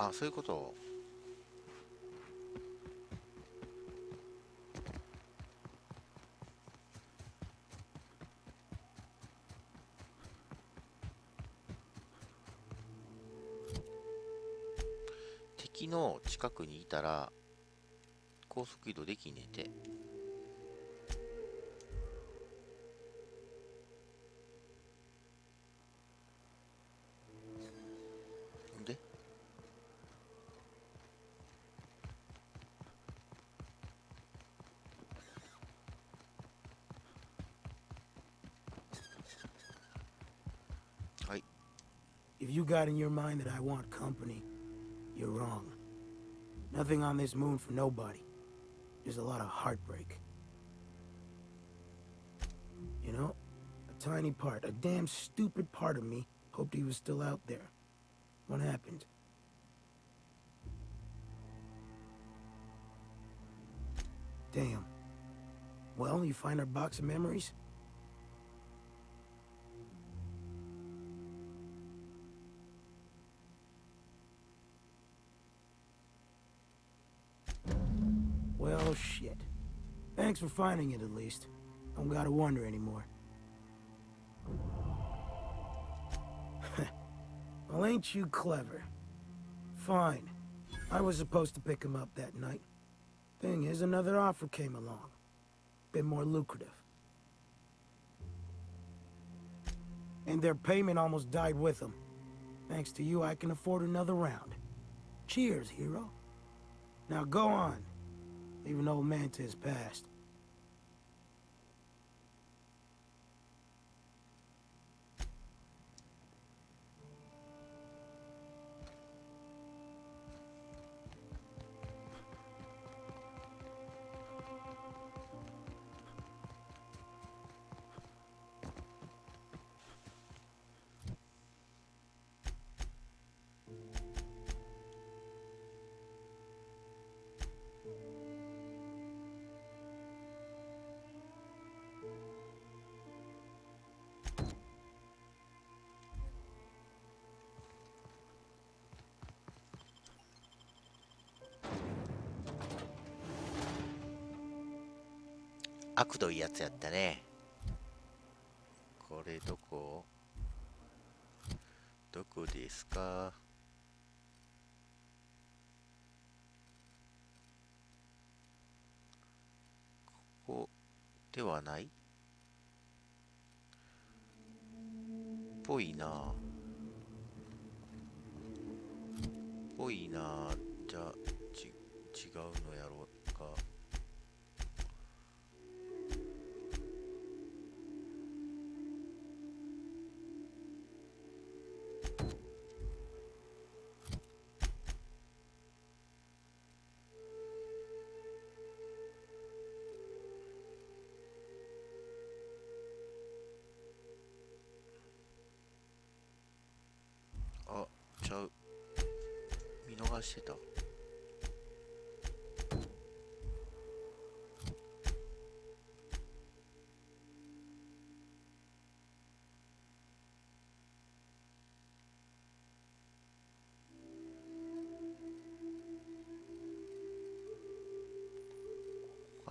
ああ、そういうこと。敵の近くにいたら高速移動できんねんて。ではい。 If you got in your mind that I want company, you're wrong. Nothing on this moon for nobody. There's a lot of heartbreak. You know, a tiny part, a damn stupid part of me hoped he was still out there. What happened? Damn. Well, you find our box of memories? Well, shit. Thanks for finding it, at least. Don't gotta wonder anymore. Well, ain't you clever? Fine. I was supposed to pick him up that night. Thing is, another offer came along. Bit more lucrative. And their payment almost died with them. Thanks to you, I can afford another round. Cheers, hero. Now go on. Leave an old man to his past.悪どいやつやったね。これどこですか？ここではない？ぽいな。じゃあ違うのやろうか。あ、ちゃう。見逃してた。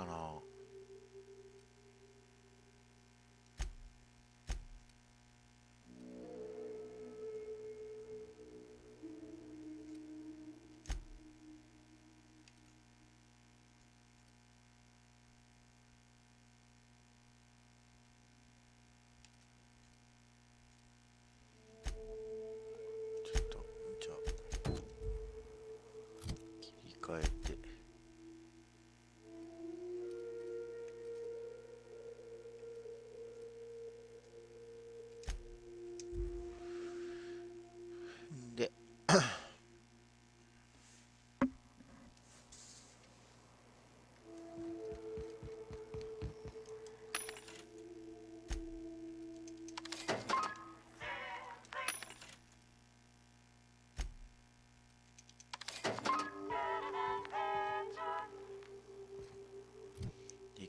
かな。ちょっとじゃあ切り替えて。で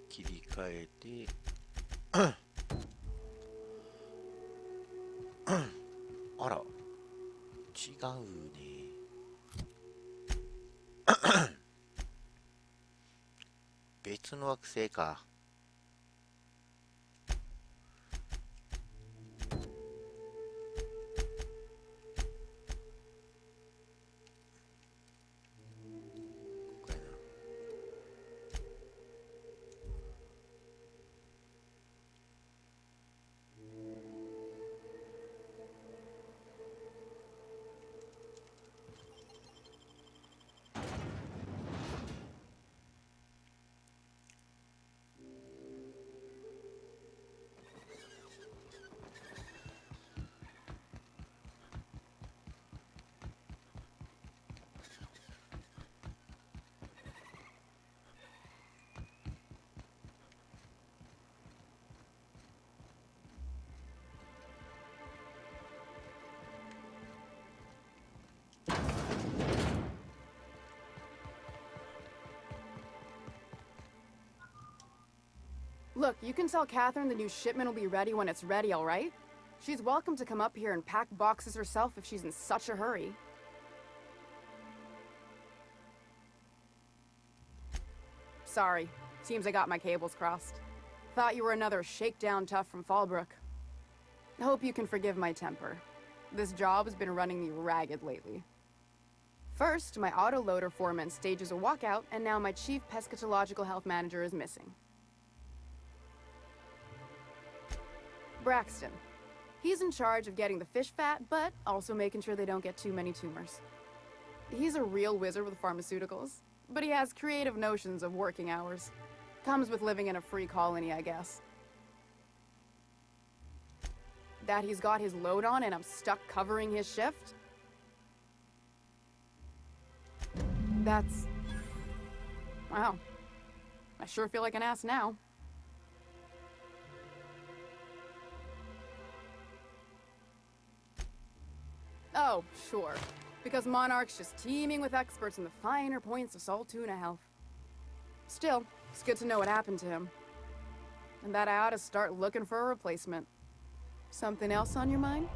切り替えてあら違うね。別の惑星か。Look, you can tell Catherine the new shipment will be ready when it's ready, all right? She's welcome to come up here and pack boxes herself if she's in such a hurry. Sorry. Seems I got my cables crossed. Thought you were another shakedown tough from Fallbrook. Hope you can forgive my temper. This job has been running me ragged lately. First, my autoloader foreman stages a walkout, and now my chief pescatological health manager is missing. Braxton. He's in charge of getting the fish fat, but also making sure they don't get too many tumors. He's a real wizard with pharmaceuticals, but he has creative notions of working hours. Comes with living in a free colony, I guess. That he's got his load on and I'm stuck covering his shift? That's... wow. I sure feel like an ass now. Oh, sure. Because Monarch's just teeming with experts in the finer points of salt tuna health. Still, it's good to know what happened to him. And that I ought to start looking for a replacement. Something else on your mind?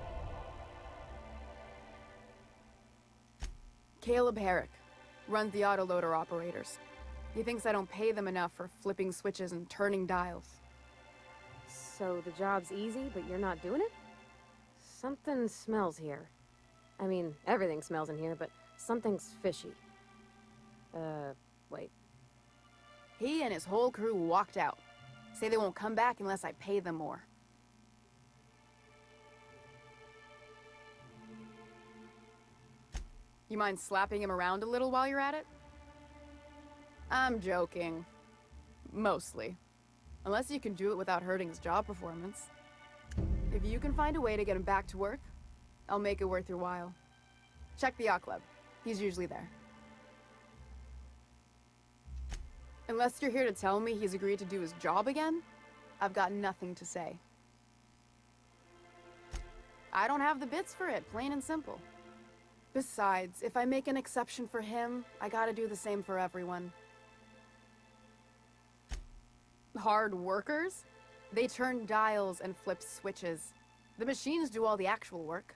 Caleb Herrick runs the autoloader operators. He thinks I don't pay them enough for flipping switches and turning dials. So the job's easy, but you're not doing it? Something smells here. I mean, everything smells in here, but something's fishy. Wait. He and his whole crew walked out. Say they won't come back unless I pay them more. You mind slapping him around a little while you're at it? I'm joking. Mostly. Unless you can do it without hurting his job performance. If you can find a way to get him back to work, I'll make it worth your while. Check the yacht club. He's usually there. Unless you're here to tell me he's agreed to do his job again, I've got nothing to say. I don't have the bits for it, plain and simple. Besides, if I make an exception for him, I gotta do the same for everyone. Hard workers? They turn dials and flip switches. The machines do all the actual work.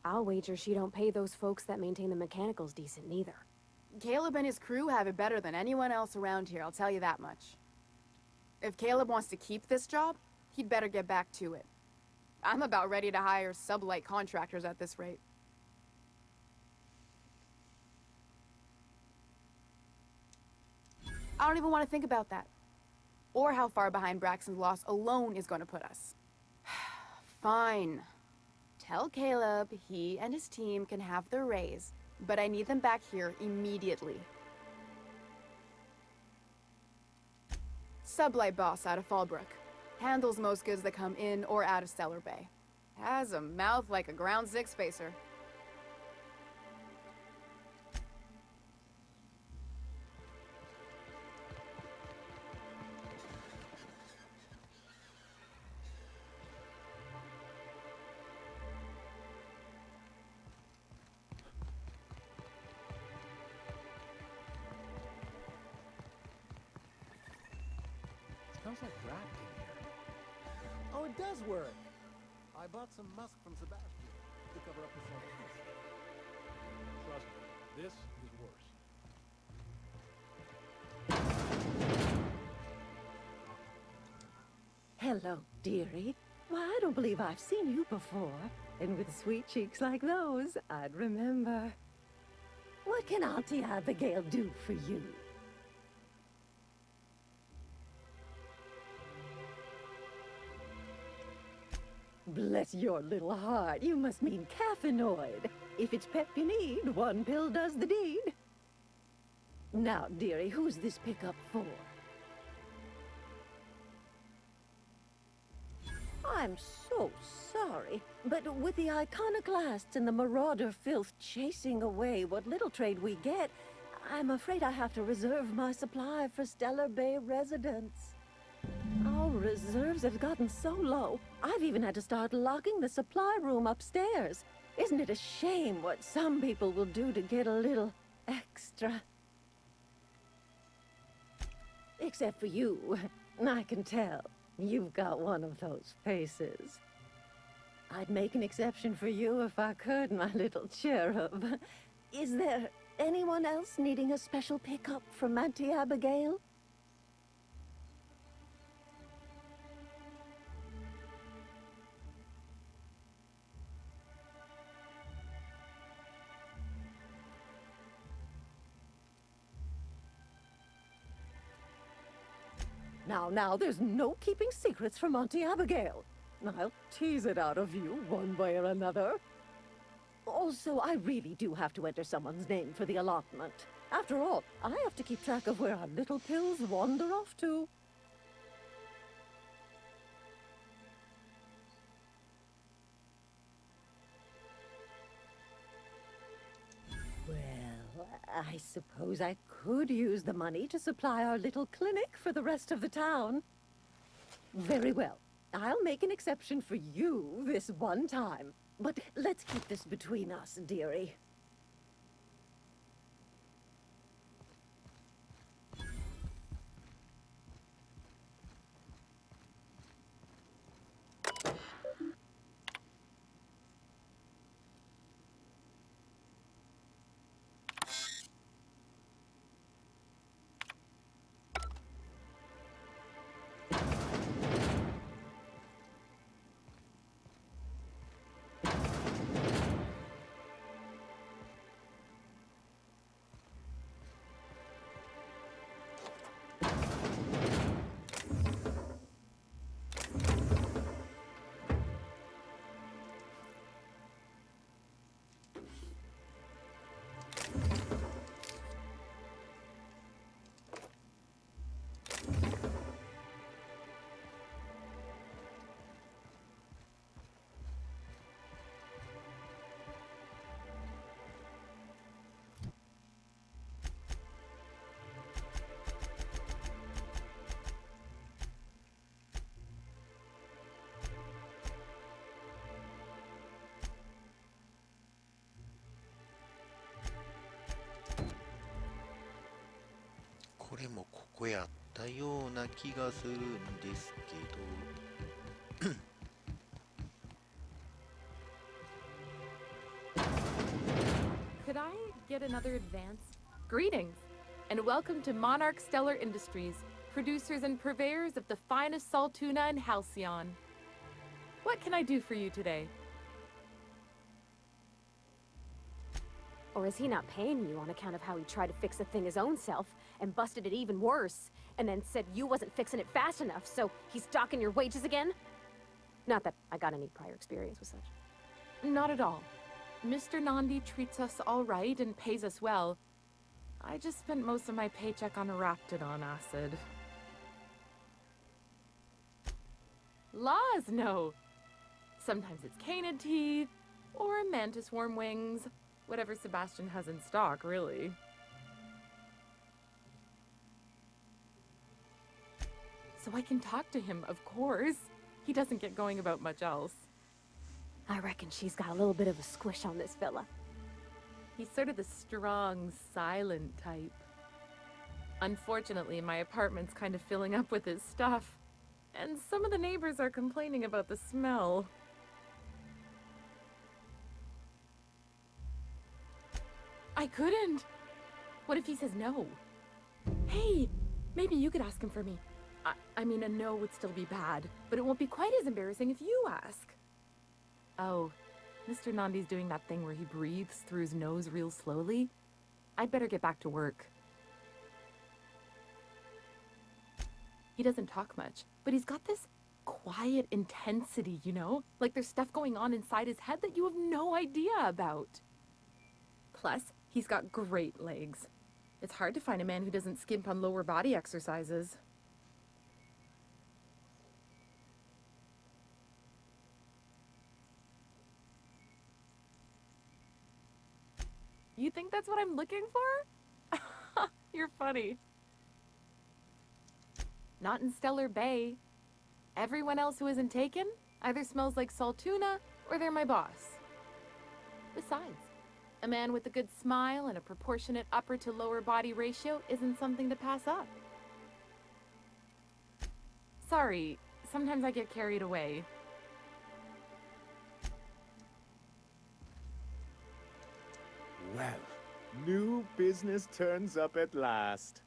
I'll wager she don't pay those folks that maintain the mechanicals decent neither. Caleb and his crew have it better than anyone else around here, I'll tell you that much. If Caleb wants to keep this job, he'd better get back to it. I'm about ready to hire sublight contractors at this rate. I don't even want to think about that. Or how far behind Braxton's loss alone is going to put us. Fine. Tell Caleb he and his team can have their raise, but I need them back here immediately. Sublight boss out of Fallbrook. Handles most goods that come in or out of Stellar Bay. Has a mouth like a ground six spacer. Smells like rat in here. Oh, it does work. I bought some musk from Sebastian to cover up the saltiness. Trust me, this is worse. Hello, dearie. Why, I don't believe I've seen you before. And with sweet cheeks like those, I'd remember. What can Auntie Abigail do for you? Bless your little heart, you must mean caffeinoid. If it's pep you need, one pill does the deed. Now, dearie, who's this pickup for? I'm so sorry, but with the iconoclasts and the marauder filth chasing away what little trade we get, I'm afraid I have to reserve my supply for Stellar Bay residents. Our reserves have gotten so low, I've even had to start locking the supply room upstairs. Isn't it a shame what some people will do to get a little extra? Except for you, I can tell. You've got one of those faces. I'd make an exception for you if I could, my little cherub. Is there anyone else needing a special pickup from Auntie Abigail? Now, there's no keeping secrets from Auntie Abigail. I'll tease it out of you one way or another. Also, I really do have to enter someone's name for the allotment. After all, I have to keep track of where our little pills wander off to. Well, I suppose I could use the money to supply our little clinic for the rest of the town. Very well. I'll make an exception for you this one time. But let's keep this between us, dearie.これもここやったような気がするんですけどCould I get another advance? Greetings, and welcome to Monarch Stellar Industries, producers and purveyors of the finest salt tuna in Halcyon. What can I do for you today? Or is he not paying you on account of how he tried to fix the thing his own self and busted it even worse, and then said you wasn't fixing it fast enough, so he's docking your wages again? Not that I got any prior experience with such. Not at all. Mr. Nandi treats us all right and pays us well. I just spent most of my paycheck on Raptidon acid. Laws, no! Sometimes it's canid tea, or mantis worm wings. Whatever Sebastian has in stock, really. So I can talk to him, of course. He doesn't get going about much else. I reckon she's got a little bit of a squish on this fella. He's sort of the strong, silent type. Unfortunately, my apartment's kind of filling up with his stuff. And some of the neighbors are complaining about the smell. I couldn't. What if he says no? Hey, maybe you could ask him for me. I mean, a no would still be bad, but it won't be quite as embarrassing if you ask. Oh, Mr. Nandi's doing that thing where he breathes through his nose real slowly. I'd better get back to work. He doesn't talk much, but he's got this quiet intensity, you know? Like there's stuff going on inside his head that you have no idea about. Plus, he's got great legs. It's hard to find a man who doesn't skimp on lower body exercises. You think that's what I'm looking for? You're funny. Not in Stellar Bay. Everyone else who isn't taken either smells like salt tuna or they're my boss. Besides, a man with a good smile and a proportionate upper to lower body ratio isn't something to pass up. Sorry, sometimes I get carried away. Well, new business turns up at last.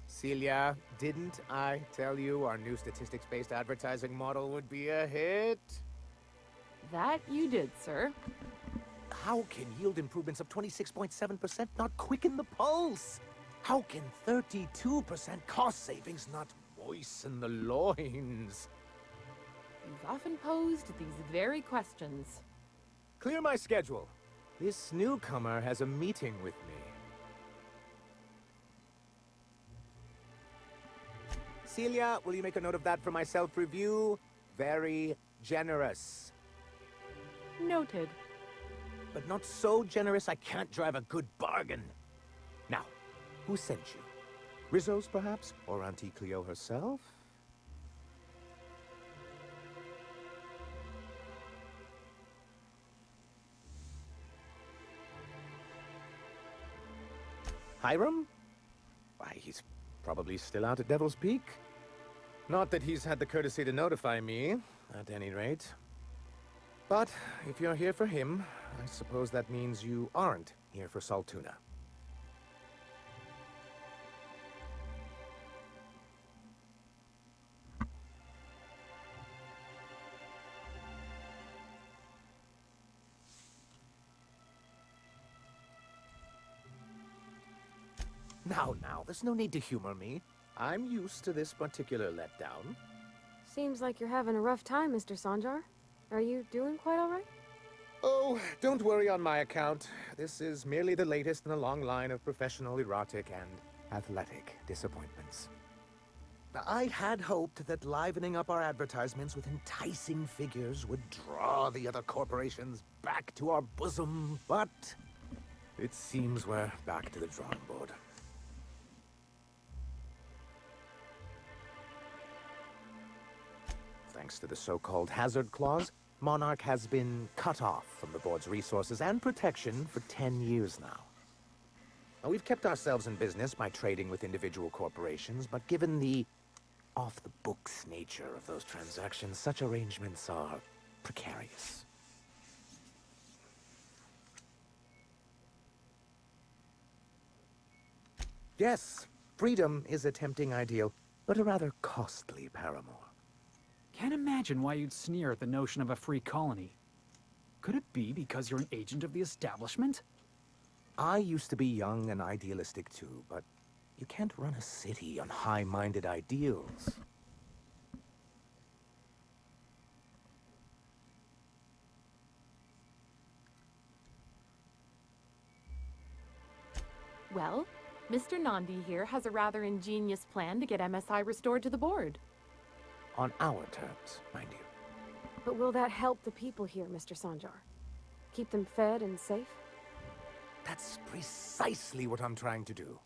Celia, didn't I tell you our new statistics-based advertising model would be a hit? That you did, sir. How can yield improvements of 26.7% not quicken the pulse? How can 32% cost savings not moisten the loins? You've often posed these very questions. Clear my schedule. This newcomer has a meeting with me. Celia, will you make a note of that for my self-review? Very generous. Noted. But not so generous I can't drive a good bargain. Now, who sent you? Rizzo's, perhaps? Or Auntie Cleo herself? Hiram? Why, he's probably still out at Devil's Peak. Not that he's had the courtesy to notify me, at any rate. But if you're here for him, I suppose that means you aren't here for Saltuna. Now, there's no need to humor me. I'm used to this particular letdown. Seems like you're having a rough time, Mr. Sanjar. Are you doing quite all right? Oh, don't worry on my account. This is merely the latest in a long line of professional erotic and athletic disappointments. I had hoped that livening up our advertisements with enticing figures would draw the other corporations back to our bosom, but it seems we're back to the drawing board. Thanks to the so-called hazard clause, Monarch has been cut off from the board's resources and protection for 10 years now. Now, we've kept ourselves in business by trading with individual corporations, but given the off-the-books nature of those transactions, such arrangements are precarious. Yes, freedom is a tempting ideal, but a rather costly paramour. Can't imagine why you'd sneer at the notion of a free colony. Could it be because you're an agent of the establishment? I used to be young and idealistic too, but you can't run a city on high-minded ideals. Well, Mr. Nandi here has a rather ingenious plan to get MSI restored to the board. On our terms, mind you. But will that help the people here, Mr. Sanjar? Keep them fed and safe? That's precisely what I'm trying to do.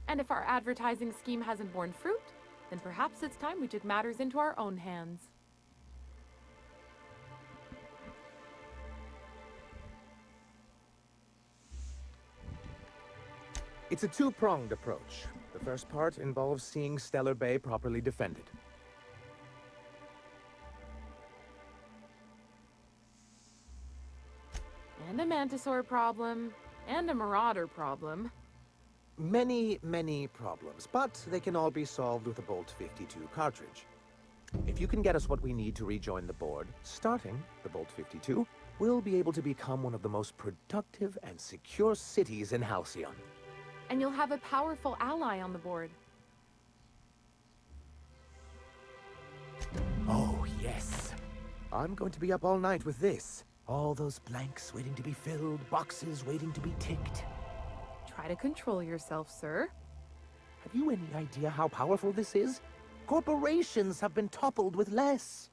And if our advertising scheme hasn't borne fruit, then perhaps it's time we took matters into our own hands. It's a two-pronged approach. The first part involves seeing Stellar Bay properly defended. And a Mantisaur problem, and a Marauder problem. Many problems, but they can all be solved with a Bolt 52 cartridge. If you can get us what we need to rejoin the board, starting the Bolt 52, we'll be able to become one of the most productive and secure cities in Halcyon. And you'll have a powerful ally on the board. Oh, yes. I'm going to be up all night with this. All those blanks waiting to be filled, boxes waiting to be ticked. Try to control yourself, sir. Have you any idea how powerful this is? Corporations have been toppled with less.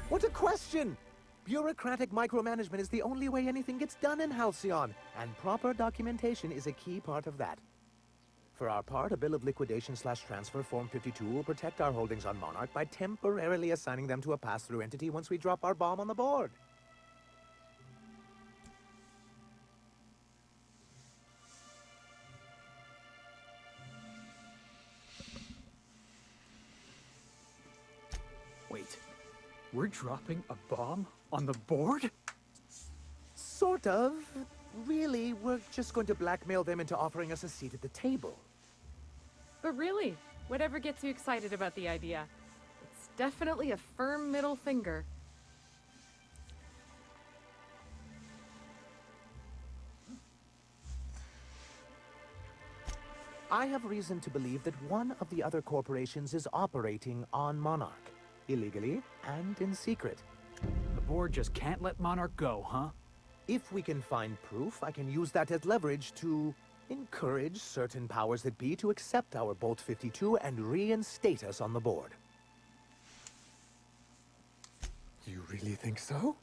What a question! Bureaucratic micromanagement is the only way anything gets done in Halcyon, and proper documentation is a key part of that. For our part, a bill of liquidation/transfer Form 52 will protect our holdings on Monarch by temporarily assigning them to a pass-through entity once we drop our bomb on the board. Wait, we're dropping a bomb on the board? Sort of. Really, we're just going to blackmail them into offering us a seat at the table. But really, whatever gets you excited about the idea? It's definitely a firm middle finger. I have reason to believe that one of the other corporations is operating on Monarch, illegally and in secret. The board just can't let Monarch go, huh? If we can find proof, I can use that as leverage to encourage certain powers that be to accept our Bolt 52 and reinstate us on the board. You really think so?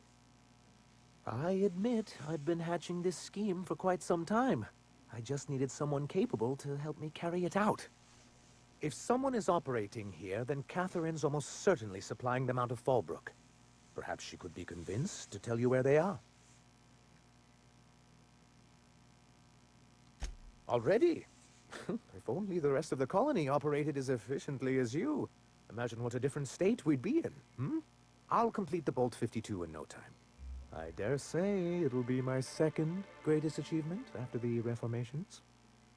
I admit I've been hatching this scheme for quite some time. I just needed someone capable to help me carry it out. If someone is operating here, then Catherine's almost certainly supplying them out of Fallbrook. Perhaps she could be convinced to tell you where they are. Already? If only the rest of the colony operated as efficiently as you. Imagine what a different state we'd be in, hmm? I'll complete the Bolt 52 in no time. I dare say it'll be my second greatest achievement after the reformations.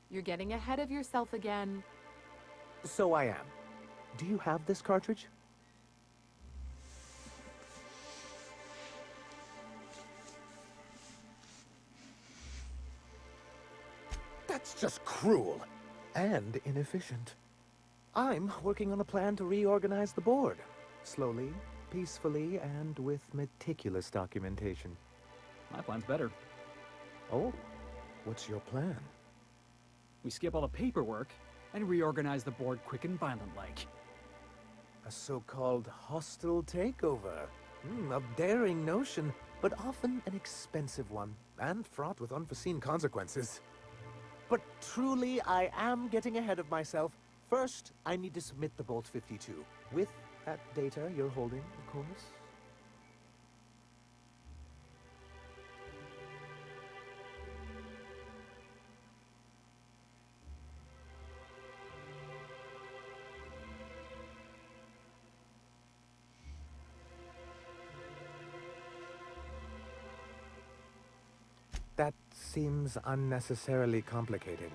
You're getting ahead of yourself again. So I am. Do you have this cartridge? That's just cruel and inefficient. I'm working on a plan to reorganize the board. Slowly, peacefully, and with meticulous documentation. My plan's better. Oh, what's your plan? We skip all the paperwork and reorganize the board quick and violent-like. A so-called hostile takeover. A daring notion, but often an expensive one, and fraught with unforeseen consequences. But truly, I am getting ahead of myself. First, I need to submit the Bolt 52, with that data you're holding, of course. That seems unnecessarily complicated.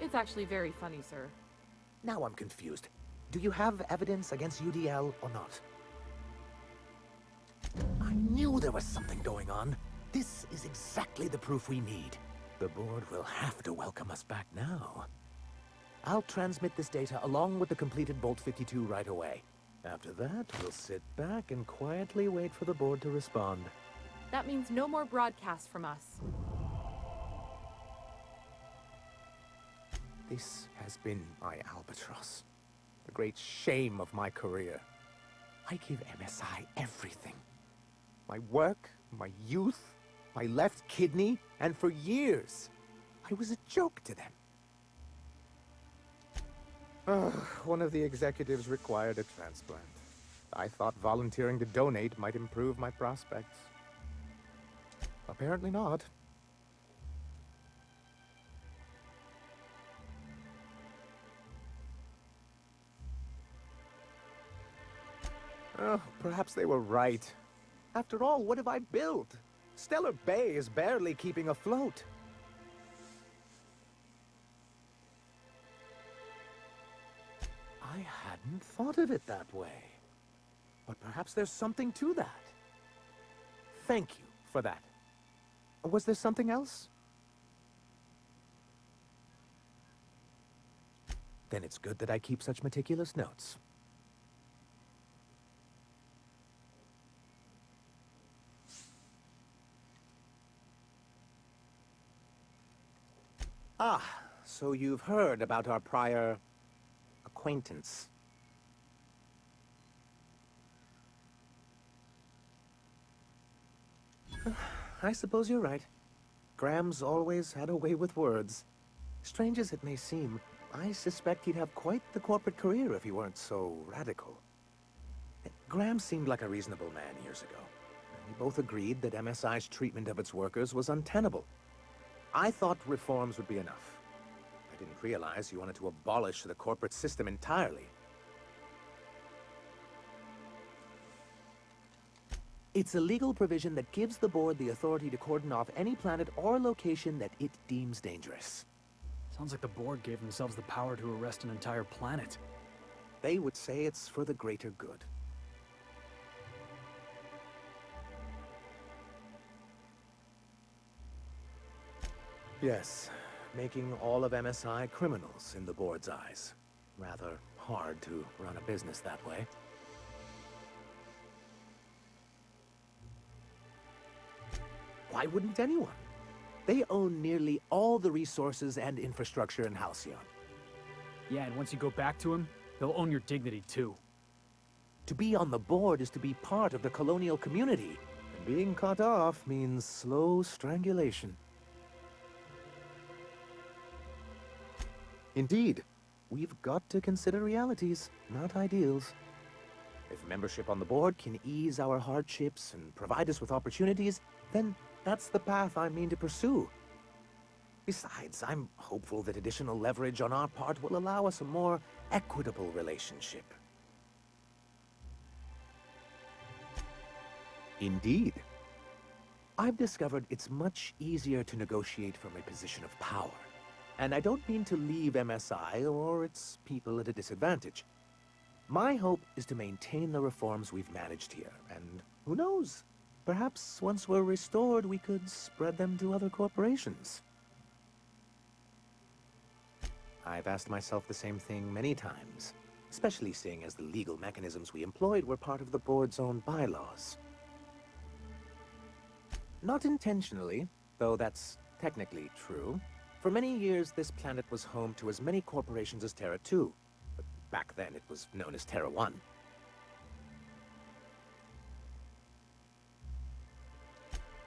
It's actually very funny, sir. Now I'm confused. Do you have evidence against UDL or not? I knew there was something going on. This is exactly the proof we need. The board will have to welcome us back now. I'll transmit this data along with the completed Bolt 52 right away. After that, we'll sit back and quietly wait for the board to respond. That means no more broadcasts from us. This has been my albatross. The great shame of my career. I give MSI everything. My work, my youth, my left kidney, and for years, I was a joke to them. One of the executives required a transplant. I thought volunteering to donate might improve my prospects. Apparently not. Oh, perhaps they were right. After all, what have I built? Stellar Bay is barely keeping afloat. I hadn't thought of it that way. But perhaps there's something to that. Thank you for that. Was there something else? Then it's good that I keep such meticulous notes. Ah, so you've heard about our prior acquaintance. I suppose you're right. Graham's always had a way with words. Strange as it may seem, I suspect he'd have quite the corporate career if he weren't so radical. Graham seemed like a reasonable man years ago. We both agreed that MSI's treatment of its workers was untenable. I thought reforms would be enough. I didn't realize you wanted to abolish the corporate system entirely. It's a legal provision that gives the board the authority to cordon off any planet or location that it deems dangerous. Sounds like the board gave themselves the power to arrest an entire planet. They would say it's for the greater good. Yes, making all of MSI criminals in the board's eyes. Rather hard to run a business that way. Why wouldn't anyone? They own nearly all the resources and infrastructure in Halcyon. Yeah, and once you go back to him, they'll own your dignity too. To be on the board is to be part of the colonial community, and being cut off means slow strangulation. Indeed, we've got to consider realities, not ideals. If membership on the board can ease our hardships and provide us with opportunities, then that's the path I mean to pursue. Besides, I'm hopeful that additional leverage on our part will allow us a more equitable relationship. Indeed. I've discovered it's much easier to negotiate from a position of power. And I don't mean to leave MSI or its people at a disadvantage. My hope is to maintain the reforms we've managed here, and who knows? Perhaps once we're restored, we could spread them to other corporations. I've asked myself the same thing many times, especially seeing as the legal mechanisms we employed were part of the board's own bylaws. Not intentionally, though that's technically true. For many years, this planet was home to as many corporations as Terra 2, but back then it was known as Terra 1.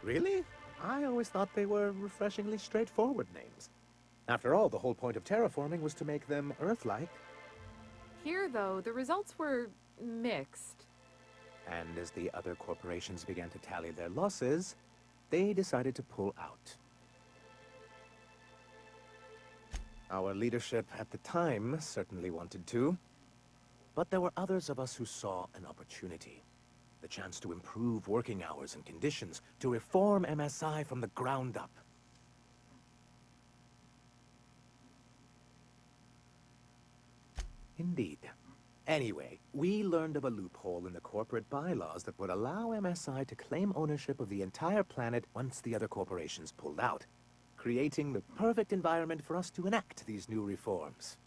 Really? I always thought they were refreshingly straightforward names. After all, the whole point of terraforming was to make them Earth-like. Here, though, the results were mixed. And as the other corporations began to tally their losses, they decided to pull out. Our leadership at the time certainly wanted to, but there were others of us who saw an opportunity. The chance to improve working hours and conditions, to reform MSI from the ground up. Indeed. Anyway, we learned of a loophole in the corporate bylaws that would allow MSI to claim ownership of the entire planet once the other corporations pulled out, creating the perfect environment for us to enact these new reforms.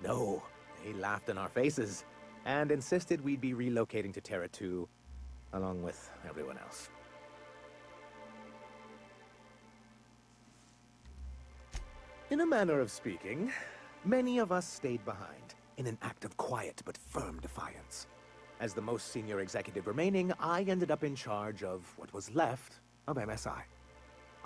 No, they laughed in our faces and insisted we'd be relocating to Terra 2, along with everyone else. In a manner of speaking, many of us stayed behind, in an act of quiet but firm defiance. As the most senior executive remaining, I ended up in charge of what was left of MSI.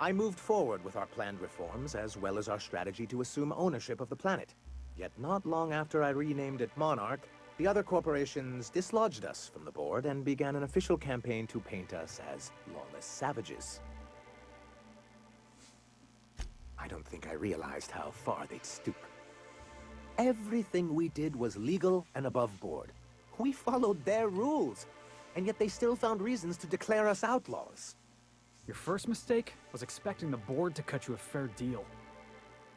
I moved forward with our planned reforms, as well as our strategy to assume ownership of the planet. Yet not long after I renamed it Monarch, the other corporations dislodged us from the board and began an official campaign to paint us as lawless savages. I don't think I realized how far they'd stoop. Everything we did was legal and above board. We followed their rules, and yet they still found reasons to declare us outlaws. Your first mistake was expecting the board to cut you a fair deal.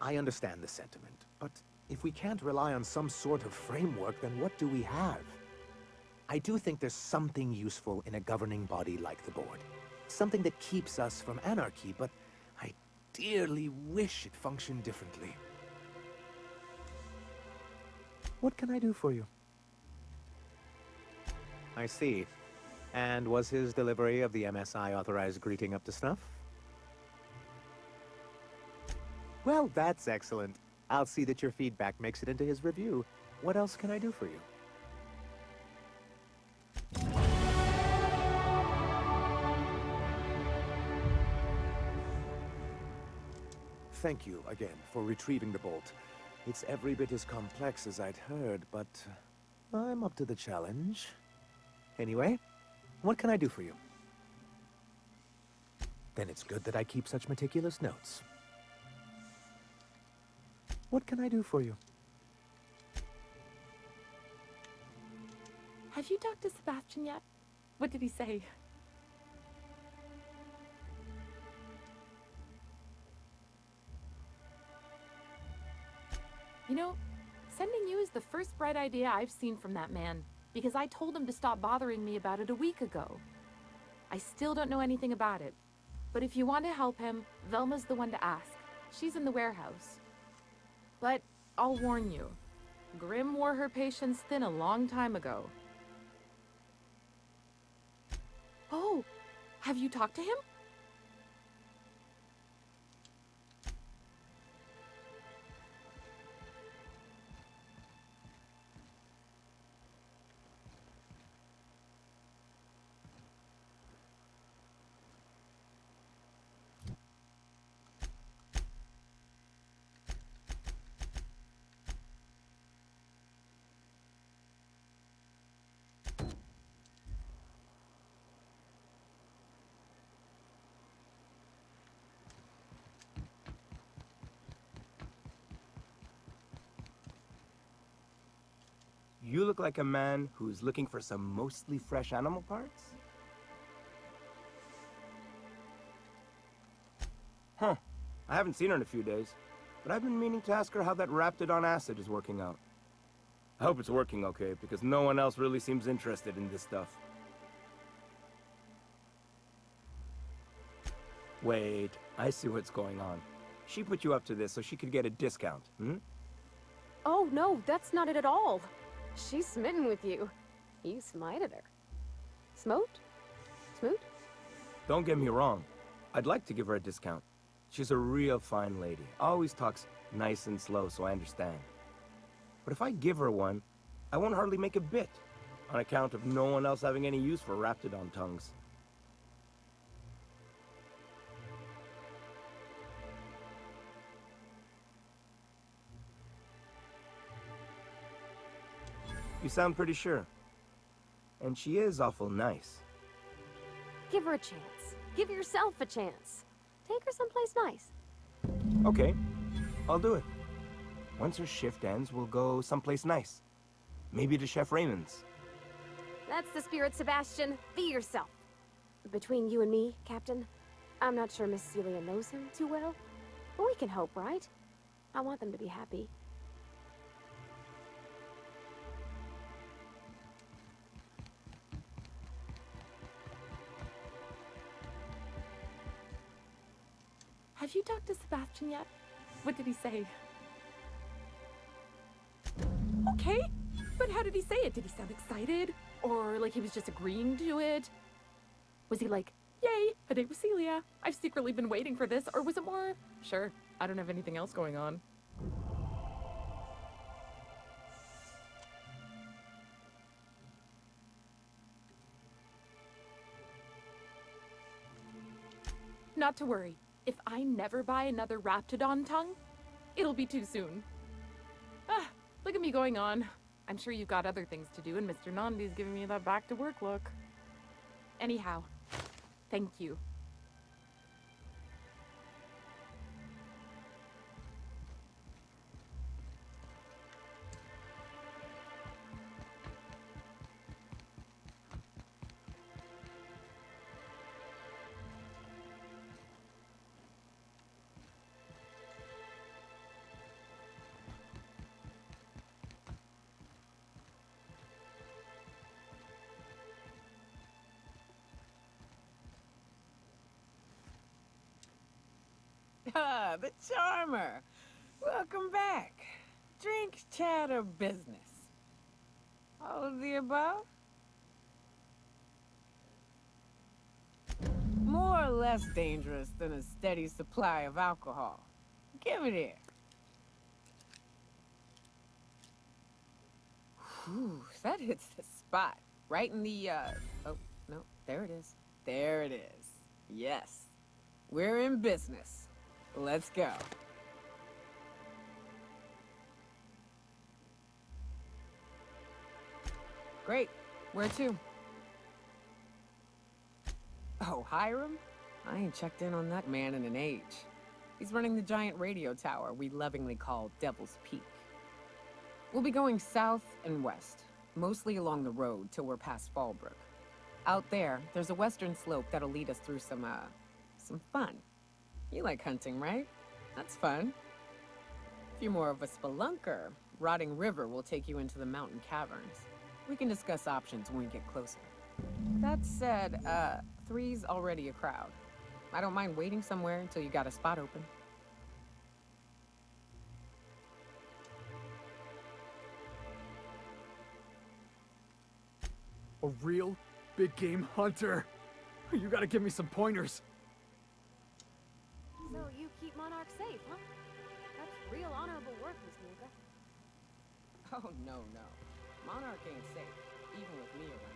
I understand the sentiment, but if we can't rely on some sort of framework, then what do we have? I do think there's something useful in a governing body like the board. Something that keeps us from anarchy, but I dearly wish it functioned differently. What can I do for you? I see. And was his delivery of the MSI authorized greeting up to snuff? Well, that's excellent. I'll see that your feedback makes it into his review. What else can I do for you? Thank you again for retrieving the bolt. It's every bit as complex as I'd heard, but I'm up to the challenge. Anyway, what can I do for you? Then it's good that I keep such meticulous notes. What can I do for you? Have you talked to Sebastian yet? What did he say? You know, sending you is the first bright idea I've seen from that man, because I told him to stop bothering me about it a week ago. I still don't know anything about it, but if you want to help him, Velma's the one to ask. She's in the warehouse. But I'll warn you, Grim wore her patience thin a long time ago. Oh, have you talked to him? You look like a man who's looking for some mostly fresh animal parts? Huh. I haven't seen her in a few days, but I've been meaning to ask her how that Raptidon acid is working out. I hope it's working okay, because no one else really seems interested in this stuff. Wait, I see what's going on. She put you up to this so she could get a discount, hmm? Oh, no, that's not it at all. She's smitten with you. You smited her. Smote? Smoot? Don't get me wrong. I'd like to give her a discount. She's a real fine lady. Always talks nice and slow, so I understand. But if I give her one, I won't hardly make a bit, on account of no one else having any use for Raptidon tongues. You sound pretty sure. And she is awful nice. Give her a chance. Give yourself a chance. Take her someplace nice. Okay, I'll do it. Once her shift ends, we'll go someplace nice. Maybe to Chef Raymond's. That's the spirit, Sebastian. Be yourself. Between you and me, Captain, I'm not sure Miss Celia knows him too well. But we can hope, right? I want them to be happy. Have you talked to Sebastian yet? What did he say? Okay, but how did he say it? Did he sound excited? Or like he was just agreeing to it? Was he like, yay, a date with Celia. I've secretly been waiting for this. Or was it more, sure, I don't have anything else going on. Not to worry. If I never buy another Raptidon tongue, it'll be too soon. Ah, look at me going on. I'm sure you've got other things to do, and Mr. Nandi's giving me that back-to-work look. Anyhow, thank you. the charmer. Welcome back. Drink, chat, or business? All of the above? More or less dangerous than a steady supply of alcohol. Give it here. Whew, that hits the spot. Right in the, oh, no, there it is. There it is. Yes. We're in business. Let's go. Great. Where to? Oh, Hiram? I ain't checked in on that man in an age. He's running the giant radio tower we lovingly call Devil's Peak. We'll be going south and west, mostly along the road till we're past Fallbrook. Out there, there's a western slope that'll lead us through some fun. You like hunting, right? That's fun. If you're more of a spelunker, Rotting River will take you into the mountain caverns. We can discuss options when we get closer. That said, 3's already a crowd. I don't mind waiting somewhere until you got a spot open. A real big game hunter. You gotta give me some pointers. So you keep Monarch safe, huh? That's real honorable work, Miss Nuka. Oh, no. Monarch ain't safe, even with me around.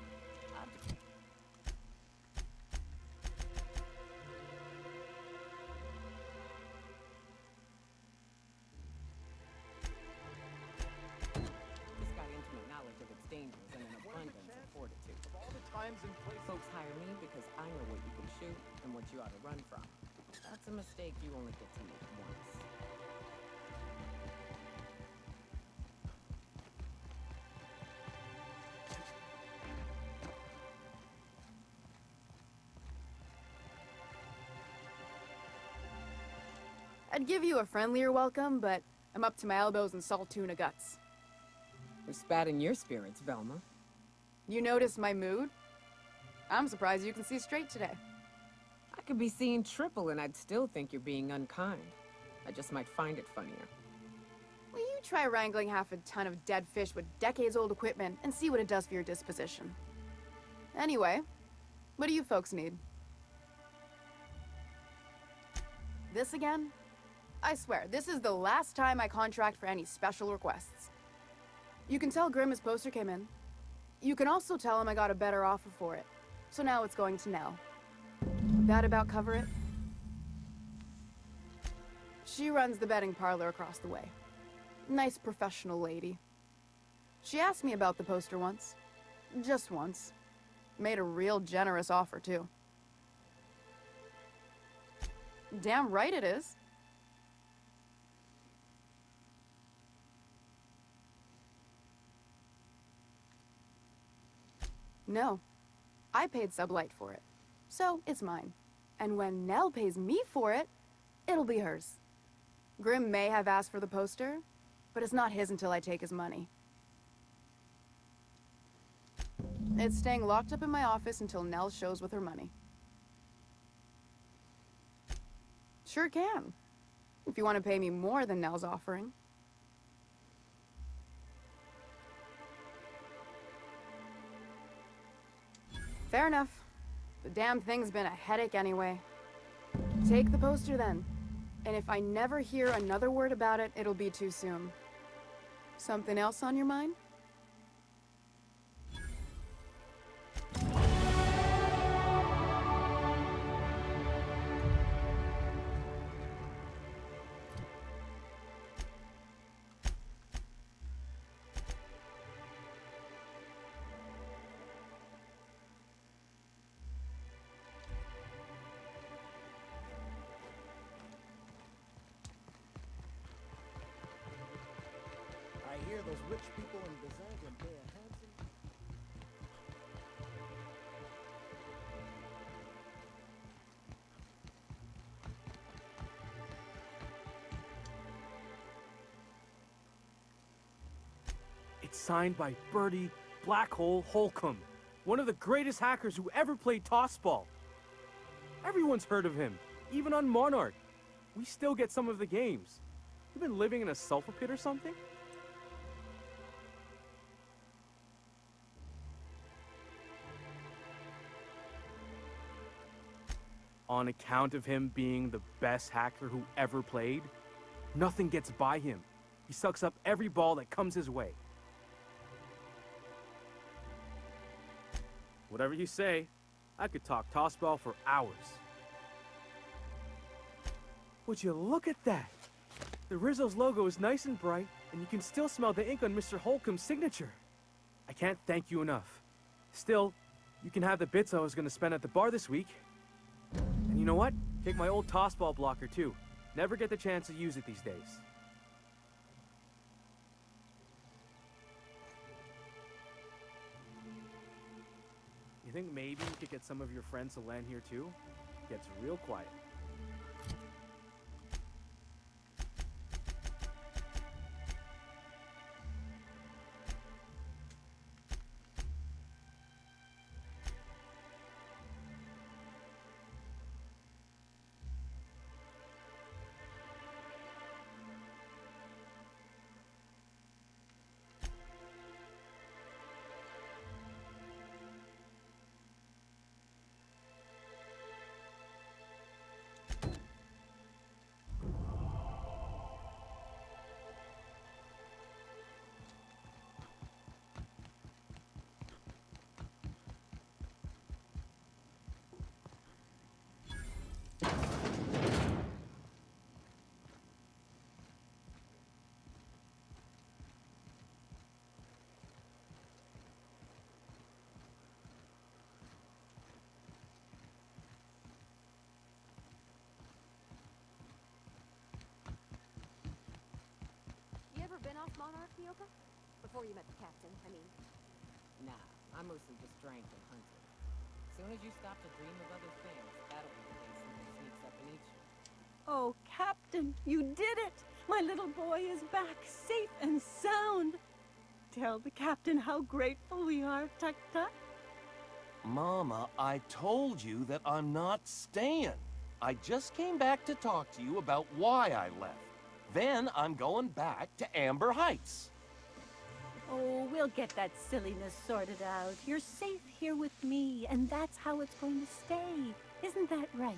Just got intimate knowledge of its dangers and an abundance of fortitude. Folks hire me because I know what you can shoot and what you ought to run from. That's a mistake you only get to make once. I'd give you a friendlier welcome, but I'm up to my elbows in salt tuna guts. Who spat in your spirits, Velma? You notice my mood? I'm surprised you can see straight today. I could be seeing triple and I'd still think you're being unkind. I just might find it funnier. Will you try wrangling half a ton of dead fish with decades-old equipment and see what it does for your disposition? Anyway, what do you folks need? This again? I swear, this is the last time I contract for any special requests. You can tell Grimm his poster came in. You can also tell him I got a better offer for it. So now it's going to Nell. That about cover it? She runs the betting parlor across the way. Nice professional lady. She asked me about the poster once. Just once. Made a real generous offer, too. Damn right it is. No. I paid Sublight for it. So, it's mine. And when Nell pays me for it, it'll be hers. Grimm may have asked for the poster, but it's not his until I take his money. It's staying locked up in my office until Nell shows with her money. Sure can. If you want to pay me more than Nell's offering. Fair enough. The damn thing's been a headache anyway. Take the poster then. And if I never hear another word about it, it'll be too soon. Something else on your mind? I hear those rich people in Bazan can pay a handsome... It's signed by Bertie Black Hole Holcomb, one of the greatest hackers who ever played tossball. Everyone's heard of him, even on Monarch. we still get some of the games. You've been living in a sulfur pit or something? On account of him being the best hacker who ever played, nothing gets by him. He sucks up every ball that comes his way. Whatever you say, I could talk tossball for hours. Would you look at that? The Rizzo's logo is nice and bright, and you can still smell the ink on Mr. Holcomb's signature. I can't thank you enough. Still, you can have the bits I was going to spend at the bar this week. And you know what? Take my old tossball blocker too. Never get the chance to use it these days. You think maybe you could get some of your friends to land here too? Gets real quiet. Been off Monarch, Mioka? Before you met the captain, I mean. Nah, I mostly just drank and hunted. As soon as you stop to dream of other things, that'll be the day something sneaks up and eats you. Oh, Captain, you did it! My little boy is back, safe and sound. Tell the captain how grateful we are, Tuk-Tuk. Mama, I told you that I'm not staying. I just came back to talk to you about why I left. Then I'm going back to Amber Heights. Oh, we'll get that silliness sorted out. You're safe here with me, and that's how it's going to stay. Isn't that right?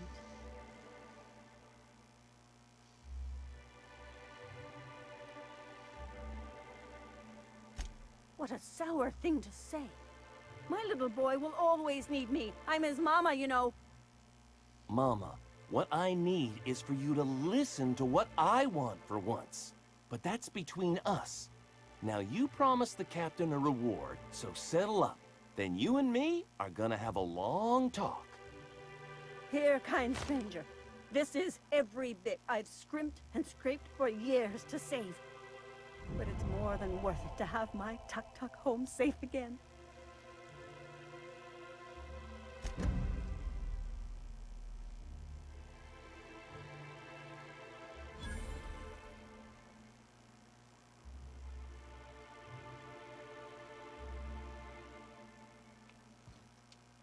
What a sour thing to say. My little boy will always need me. I'm his mama, you know. Mama, what I need is for you to listen to what I want for once. But that's between us. Now you promised the captain a reward, so settle up. Then you and me are gonna have a long talk. Here, kind stranger. This is every bit I've scrimped and scraped for years to save. But it's more than worth it to have my Tuk-Tuk home safe again.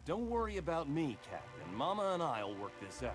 Don't worry about me, Captain. Mama and I'll work this out.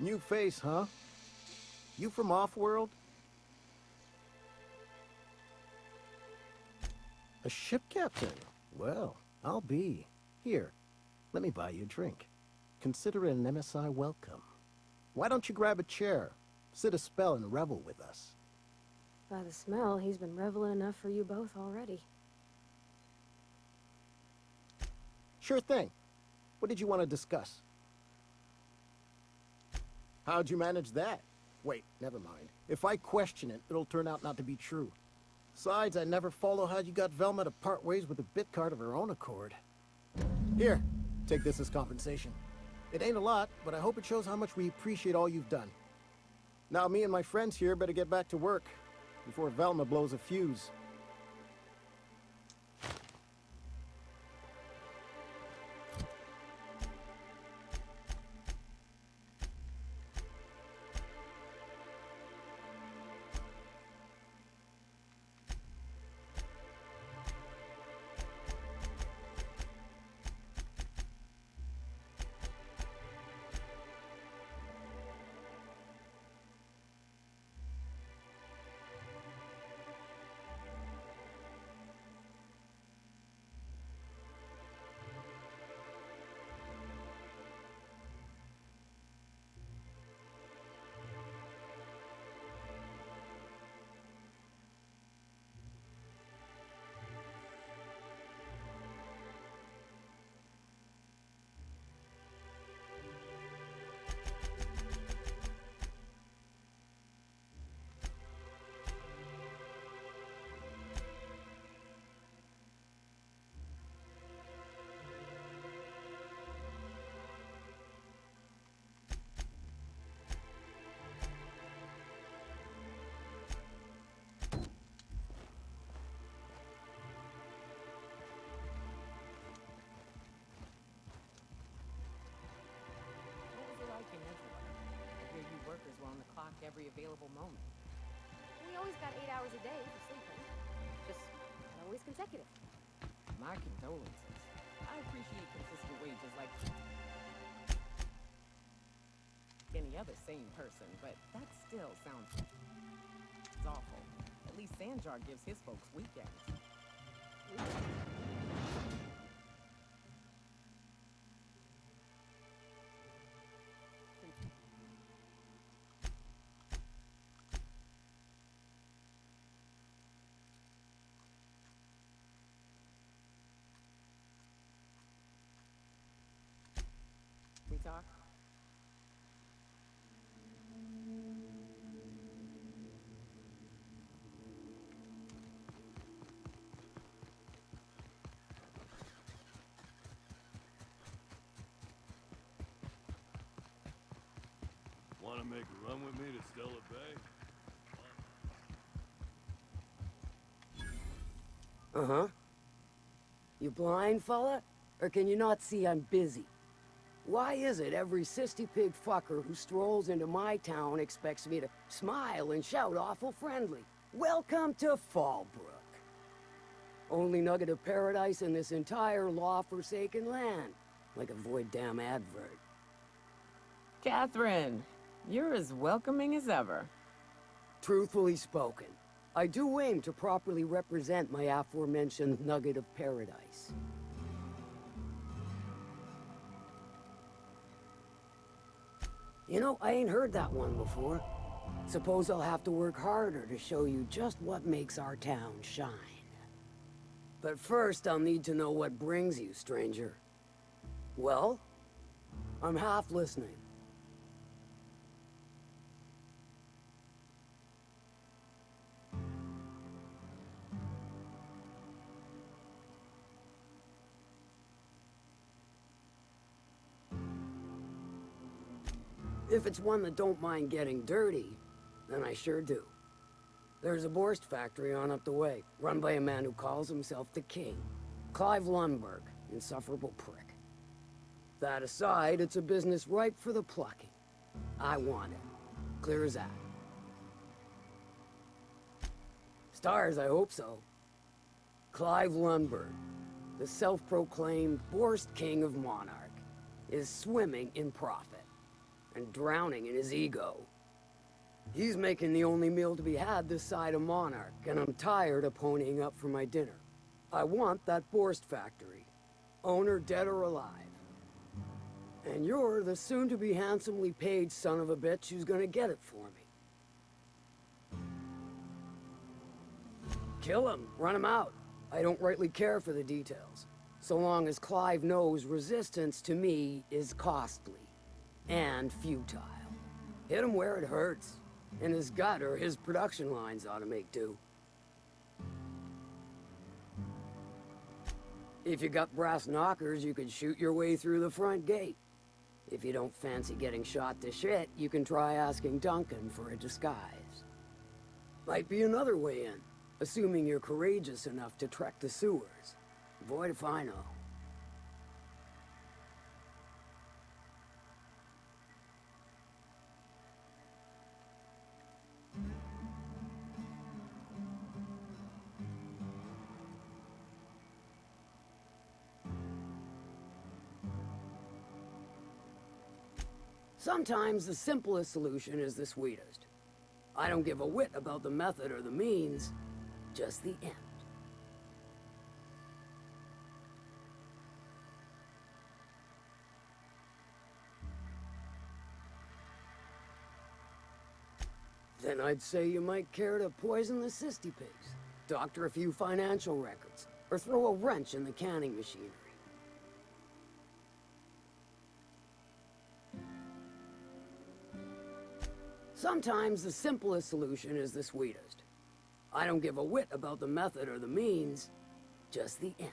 New face, huh? You from off-world? A ship captain? Well, I'll be. Here, Let me buy you a drink. Consider it an MSI welcome. Why don't you grab a chair, sit a spell, and revel with us? By the smell, he's been reveling enough for you both already. Sure thing. What did you want to discuss? How'd you manage that? Wait, never mind. If I question it, it'll turn out not to be true. Besides, I never follow how you got Velma to part ways with a bit card of her own accord. Here, take this as compensation. It ain't a lot, but I hope it shows how much we appreciate all you've done. Now me and my friends here better get back to work before Velma blows a fuse. Workers were on the clock every available moment. We always got 8 hours a day for sleeping. Just not always consecutive. My condolences. I appreciate consistent wages like any other sane person, but that still sounds awful. At least Sanjar gives his folks weekends. We talk? Want to make a run with me to Stella Bay? Uh-huh. You blind, fella? Or can you not see I'm busy? Why is it every sissy pig fucker who strolls into my town expects me to smile and shout awful friendly? Welcome to Fallbrook. Only nugget of paradise in this entire law-forsaken land. Like a void damn advert. Catherine, you're as welcoming as ever. Truthfully spoken, I do aim to properly represent my aforementioned nugget of paradise. You know, I ain't heard that one before. Suppose I'll have to work harder to show you just what makes our town shine. But first, I'll need to know what brings you, stranger. Well, I'm half listening. If it's one that don't mind getting dirty, then I sure do. There's a Borst factory on up the way, run by a man who calls himself the King. Clive Lundberg, insufferable prick. That aside, it's a business ripe for the plucking. I want it. Clear as that. Stars, I hope so. Clive Lundberg, the self-proclaimed Borst King of Monarch, is swimming in profit. And drowning in his ego. He's making the only meal to be had this side of Monarch, and I'm tired of ponying up for my dinner. I want that Borst factory. Owner dead or alive. And you're the soon-to-be handsomely paid son of a bitch who's gonna get it for me. Kill him, run him out. I don't rightly care for the details, so long as Clive knows resistance to me is costly and futile. Hit him where it hurts, and his gut or his production lines ought to make do. If you got brass knockers, you could shoot your way through the front gate. If you don't fancy getting shot to shit, you can try asking Duncan for a disguise. Might be another way in, assuming you're courageous enough to trek the sewers. Boy, if I know. Sometimes the simplest solution is the sweetest. I don't give a whit about the method or the means, just the end. Then I'd say you might care to poison the cysty pigs, doctor a few financial records, or throw a wrench in the canning machinery. Sometimes the simplest solution is the sweetest. I don't give a whit about the method or the means, just the end.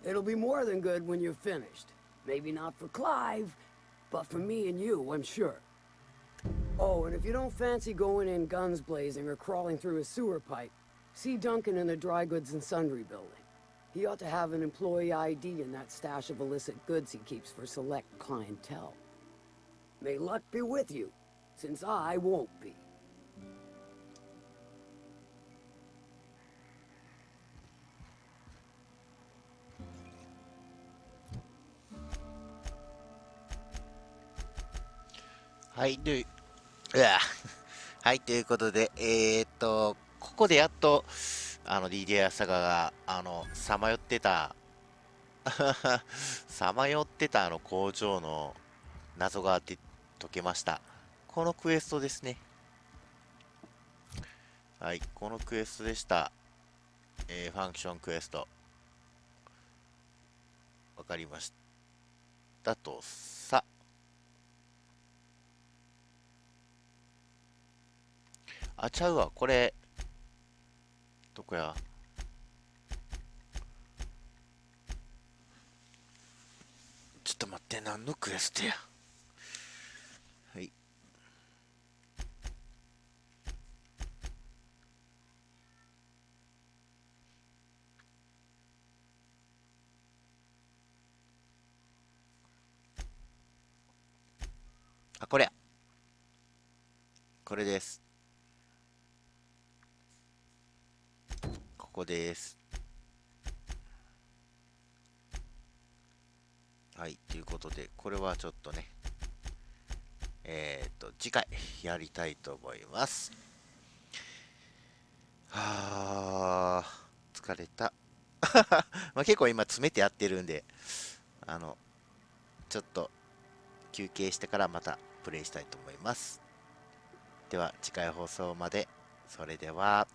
It'll be more than good when you're finished. Maybe not for Clive, but for me and you, I'm sure. Oh, and if you don't fancy going in guns blazing or crawling through a sewer pipe, see Duncan in the dry goods and sundry building. He ought to have an employee ID in that stash of illicit goods he keeps for select clientele. May luck be with you, since I won't be.はい、はい、ということで、ここでやっと、DJ 朝香が、さまよってた、さまよってた工場の謎が解けました。このクエストですね。はい、このクエストでした。ファンクションクエスト。わかりましたとさ。あ、ちゃうわ、これ、どこや？ちょっと待って、何のクエストや？はい。あ、これ。これです。ここです。はい、ということで、これはちょっとね、次回やりたいと思います。はあ、疲れた。まあ結構今詰めてやってるんで、ちょっと休憩してからまたプレイしたいと思います。では次回放送まで。それでは。